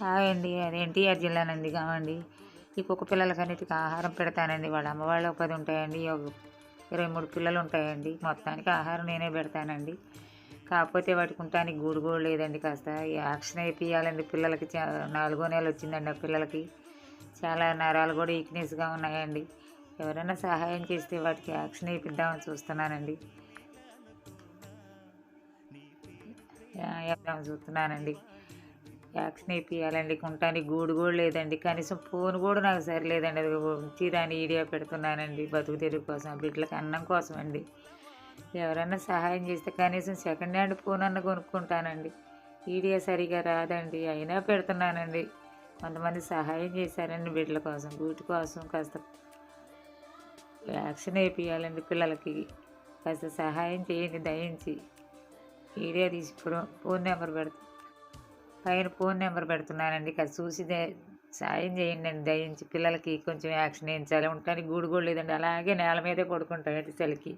Hi అండి. అది ఎన్టీఆర్ జిల్లా నందిగామ అండి. ఈ కుక్క పిల్లలకన్నిటికి ఆహారం పెడతానండి. వాళ్ళ అమ్మ వాళ్ళు ఒక 10 ఉంటాయండి. 23 పిల్లలు ఉంటాయండి. మొత్తానికి ఆహారం నేనే పెడతానండి. కాకపోతే వాటికి ఉండటానికి గూడు కూడా లేదండి. కాస్త యాక్షన్ వేపియాలండి పిల్లలకి. నాలుగో నెల వచ్చిందండి ఆ పిల్లలకి. చాలా నరాలు కూడా వీక్నెస్గా ఉన్నాయండి. ఎవరైనా సహాయం చేస్తే వాటికి యాక్షన్ వేయిద్దామని చూస్తున్నానండి. వేద్దామని చూస్తున్నానండి. యాక్షన్ వేపియాలండి. ఉండటానికి గూడు కూడా లేదండి. కనీసం ఫోన్ కూడా నాకు సరిలేదండి. అది ఉంచి దాన్ని వీడియో పెడుతున్నానండి. బతుకు తెరువు కోసం, బిడ్డలకి అన్నం కోసం అండి. ఎవరైనా సహాయం చేస్తే కనీసం సెకండ్ హ్యాండ్ ఫోన్ అన్న కొనుక్కుంటానండి. వీడియో సరిగా రాదండి, అయినా పెడుతున్నానండి. కొంతమంది సహాయం చేశారండి బిడ్డల కోసం, వీటి కోసం కాస్త యాక్షన్ వేపియాలండి పిల్లలకి. కాస్త సహాయం చేయండి దయించి. వీడియో తీసి ఫోన్ నెంబర్ పైన ఫోన్ నెంబర్ పెడుతున్నానండి. కాస్త చూసి సాయం చేయండి దయించి. పిల్లలకి కొంచెం యాక్షన్ వేయించాలి. ఉండటానికి గూడు కూడా లేదండి. అలాగే నేల మీదే పడుకుంటాయండి చలికి.